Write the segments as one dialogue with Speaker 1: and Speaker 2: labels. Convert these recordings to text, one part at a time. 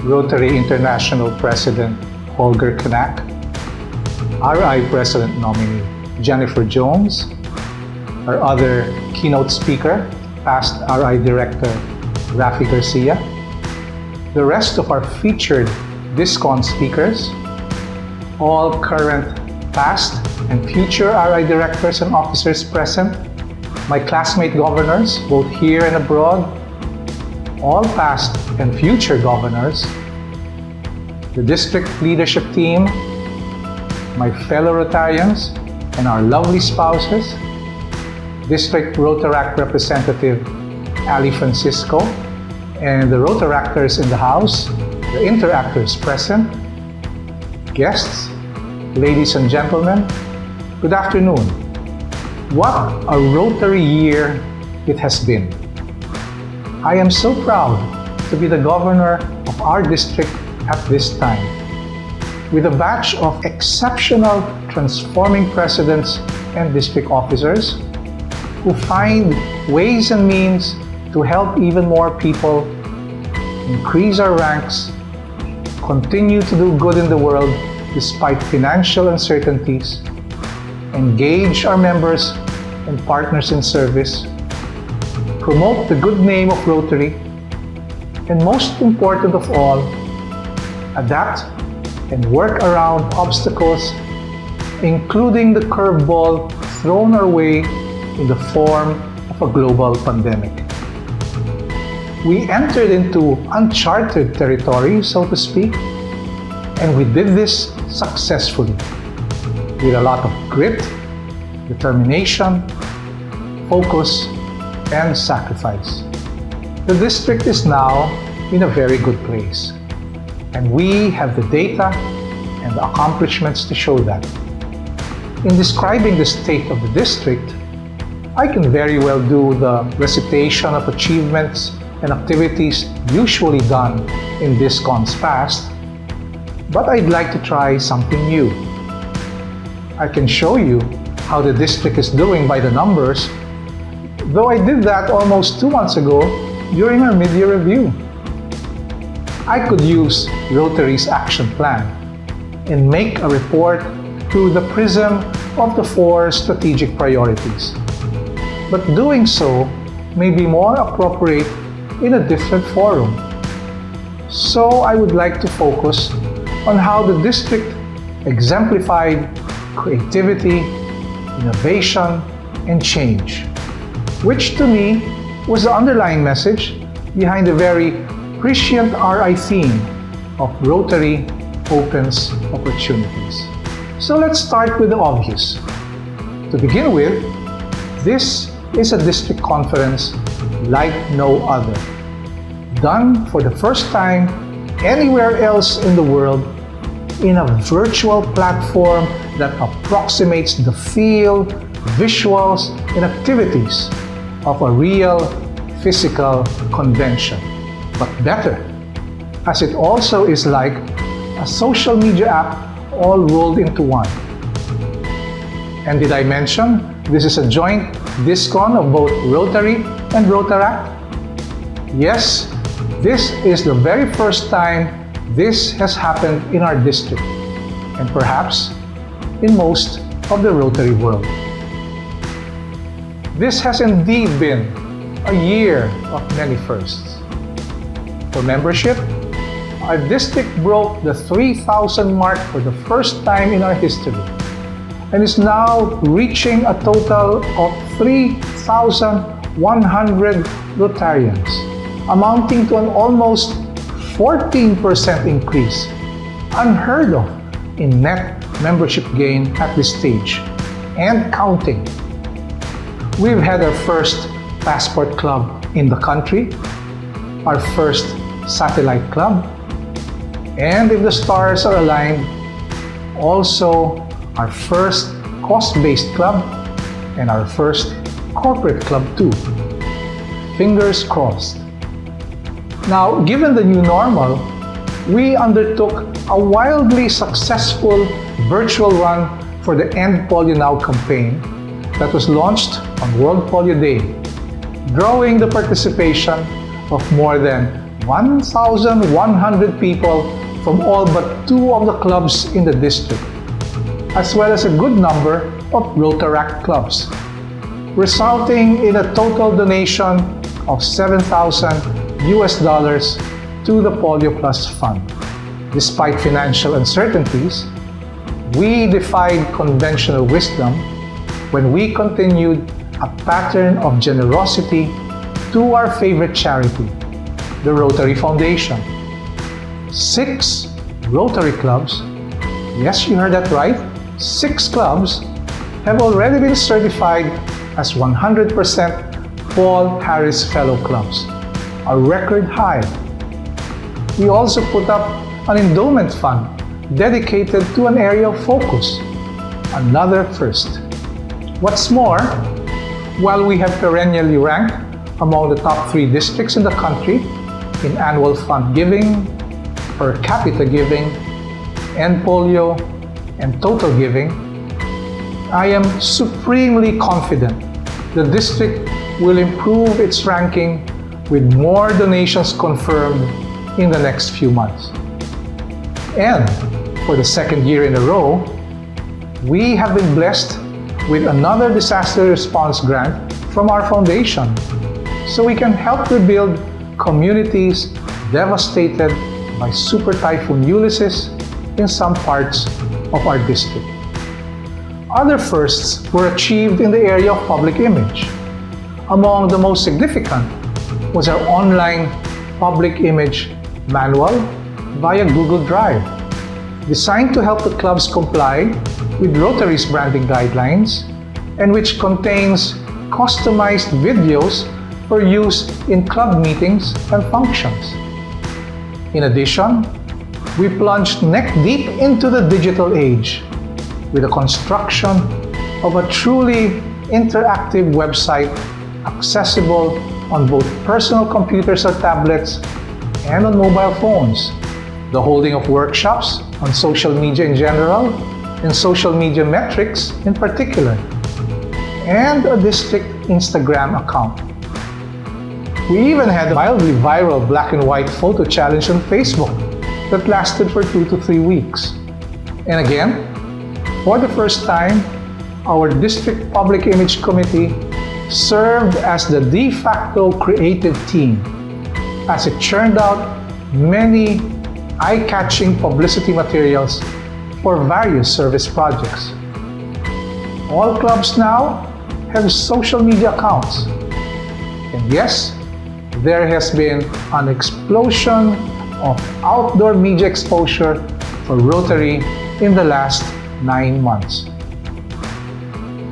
Speaker 1: Rotary International President Holger Knack, RI President nominee Jennifer Jones, our other keynote speaker, past RI Director Rafi Garcia, the rest of our featured DISCON speakers, all current, past, and future RI directors and officers present, my classmate governors, both here and abroad, all past and future governors, the district leadership team, my fellow Rotarians, and our lovely spouses, District Rotaract Representative Ali Francisco, and the Rotaractors in the house, the interactors present, guests, ladies and gentlemen, good afternoon. What a Rotary year it has been. I am so proud to be the governor of our district at this time, with a batch of exceptional transforming presidents and district officers who find ways and means to help even more people, increase our ranks, continue to do good in the world despite financial uncertainties, engage our members and partners in service, promote the good name of Rotary, and most important of all, adapt and work around obstacles, including the curveball thrown our way in the form of a global pandemic. We entered into uncharted territory, so to speak, and we did this successfully with a lot of grit, determination, focus, and sacrifice. The district is now in a very good place, and we have the data and the accomplishments to show that. In describing the state of the district, I can very well do the recitation of achievements and activities usually done in DISCON's past, but I'd like to try something new. I can show you how the district is doing by the numbers, though I did that almost 2 months ago during our mid-year review. I could use Rotary's action plan and make a report through the prism of the 4 strategic priorities. But doing so may be more appropriate in a different forum. So I would like to focus on how the district exemplified creativity, innovation, and change, which to me was the underlying message behind the very prescient RI theme of Rotary opens opportunities. So let's start with the obvious. To begin with, this is a district conference like no other, done for the first time anywhere else in the world in a virtual platform that approximates the feel, visuals, and activities of a real physical convention, but better, as it also is like a social media app all rolled into one. And did I mention this is a joint DISCON of both Rotary and Rotaract? Yes, this is the very first time this has happened in our district, and perhaps in most of the Rotary world. This has indeed been a year of many firsts. For membership, our district broke the 3,000 mark for the first time in our history, and is now reaching a total of 3,100 Rotarians, amounting to an almost 14% increase, unheard of in net membership gain at this stage, and counting. We've had our first passport club in the country, our first satellite club, and if the stars are aligned, also our first cost-based club and our first corporate club too. Fingers crossed. Now, given the new normal, we undertook a wildly successful virtual run for the End Polio Now campaign that was launched on World Polio Day, drawing the participation of more than 1,100 people from all but 2 of the clubs in the district, as well as a good number of Rotaract clubs, resulting in a total donation of $7,000 to the Polio Plus Fund. Despite financial uncertainties, we defied conventional wisdom when we continued a pattern of generosity to our favorite charity, the Rotary Foundation. 6 Rotary clubs, yes, you heard that right, 6 clubs have already been certified as 100% Paul Harris Fellow clubs, a record high. We also put up an endowment fund dedicated to an area of focus, another first. What's more, while we have perennially ranked among the top 3 districts in the country in annual fund giving, per capita giving, end polio, and total giving, I am supremely confident the district will improve its ranking with more donations confirmed in the next few months. And for the 2nd year in a row, we have been blessed with another disaster response grant from our foundation, so we can help rebuild communities devastated by Super Typhoon Ulysses in some parts of our district. Other firsts were achieved in the area of public image. Among the most significant was our online public image manual via Google Drive, designed to help the clubs comply with Rotary's branding guidelines, and which contains customized videos for use in club meetings and functions. In addition, we plunged neck-deep into the digital age with the construction of a truly interactive website accessible on both personal computers or tablets and on mobile phones, the holding of workshops on social media in general and social media metrics in particular, and a district Instagram account. We even had a mildly viral black and white photo challenge on Facebook that lasted for 2 to 3 weeks. And again, for the first time, our District Public Image Committee served as the de facto creative team, as it churned out many eye-catching publicity materials for various service projects. All clubs now have social media accounts. And yes, there has been an explosion of outdoor media exposure for Rotary in the last 9 months.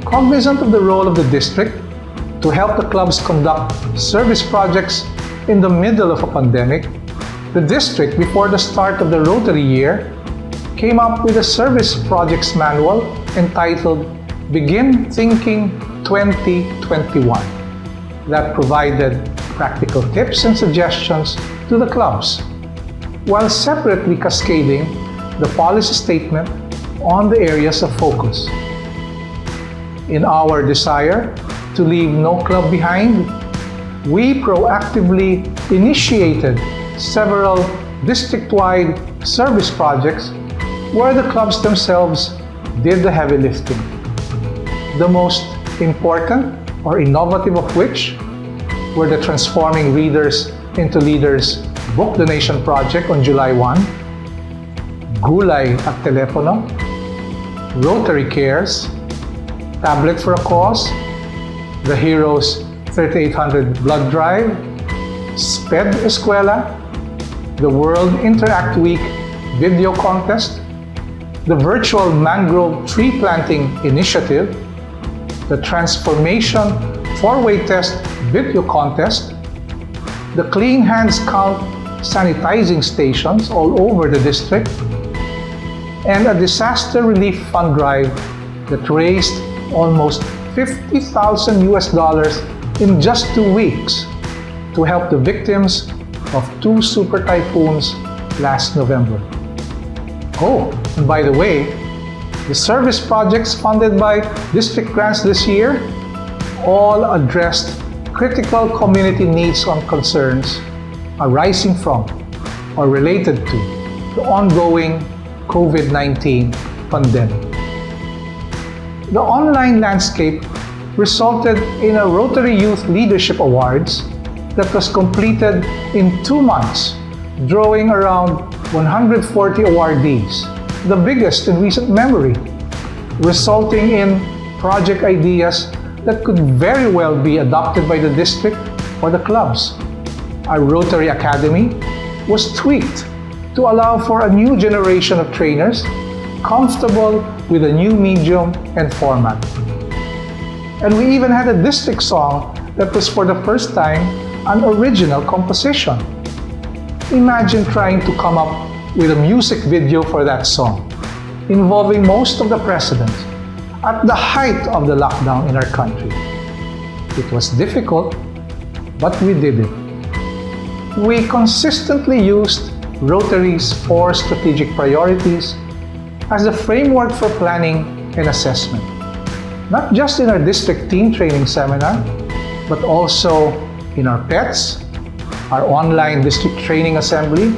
Speaker 1: Cognizant of the role of the district to help the clubs conduct service projects in the middle of a pandemic, the district, before the start of the Rotary year, came up with a service projects manual entitled Begin Thinking 2021 that provided practical tips and suggestions to the clubs, while separately cascading the policy statement on the areas of focus. In our desire to leave no club behind, we proactively initiated several district-wide service projects where the clubs themselves did the heavy lifting. The most important or innovative of which were the Transforming Readers into Leaders book donation project on July 1, Gulay at Telepono, Rotary Cares, Tablet for a Cause, the Heroes 3800 Blood Drive, SPED Escuela, the World Interact Week video contest, the virtual mangrove tree planting initiative, the Transformation 4-way test video contest, the Clean Hands Count sanitizing stations all over the district, and a disaster relief fund drive that raised almost $50,000 in just 2 weeks to help the victims of 2 super typhoons last November. Oh, and by the way, the service projects funded by district grants this year all addressed critical community needs and concerns arising from or related to the ongoing COVID-19 pandemic. The online landscape resulted in a Rotary Youth Leadership Awards that was completed in 2 months, drawing around 140 awardees, the biggest in recent memory, resulting in project ideas that could very well be adopted by the district or the clubs. Our Rotary Academy was tweaked to allow for a new generation of trainers comfortable with a new medium and format. And we even had a district song that was for the first time an original composition. Imagine trying to come up with a music video for that song, involving most of the presidents at the height of the lockdown in our country. It was difficult, but we did it. We consistently used Rotary's 4 strategic priorities as the framework for planning and assessment, not just in our district team training seminar, but also in our PETS, our online district training assembly,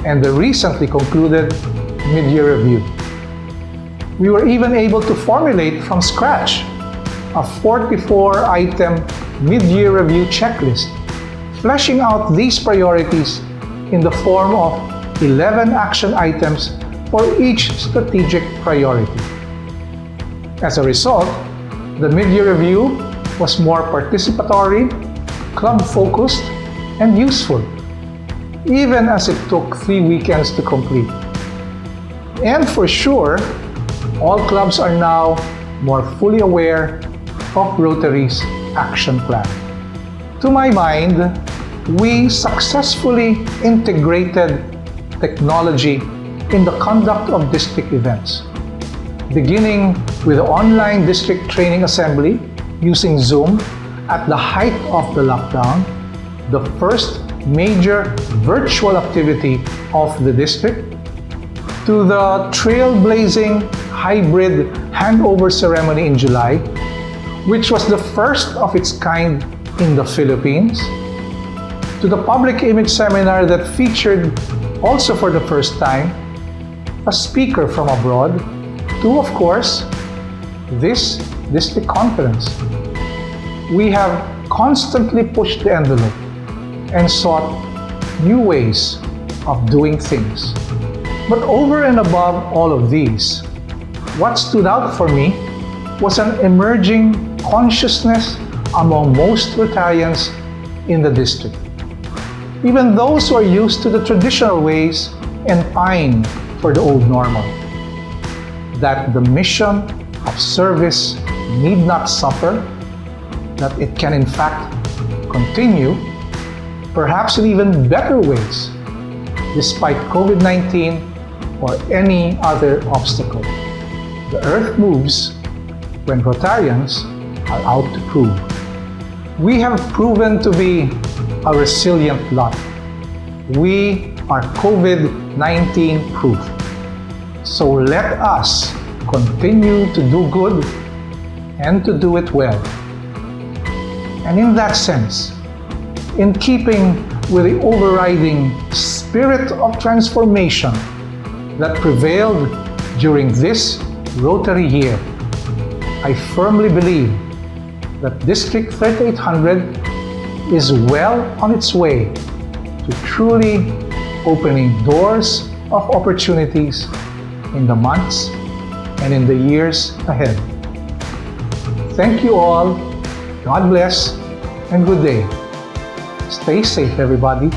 Speaker 1: and the recently concluded mid-year review. We were even able to formulate from scratch a 44-item mid-year review checklist, fleshing out these priorities in the form of 11 action items for each strategic priority. As a result, the mid-year review was more participatory, club-focused, and useful, even as it took 3 weekends to complete. And for sure, all clubs are now more fully aware of Rotary's action plan. To my mind, we successfully integrated technology in the conduct of district events, beginning with the online district training assembly using Zoom at the height of the lockdown, the first major virtual activity of the district, to the trailblazing hybrid handover ceremony in July, which was the first of its kind in the Philippines, to the public image seminar that featured, also for the first time, a speaker from abroad, to, of course, this district conference. We have constantly pushed the envelope and sought new ways of doing things. But over and above all of these, what stood out for me was an emerging consciousness among most Rotarians in the district. Even those who are used to the traditional ways and pine for the old normal, that the mission of service need not suffer, that it can in fact continue, perhaps in even better ways, despite COVID-19 or any other obstacle. The earth moves when Rotarians are out to prove. We have proven to be a resilient lot. We are COVID-19 proof. So let us continue to do good and to do it well. And in that sense, in keeping with the overriding spirit of transformation that prevailed during this Rotary year, I firmly believe that District 3800 is well on its way to truly opening doors of opportunities in the months and in the years ahead. Thank you all, God bless, and good day. Stay safe, everybody.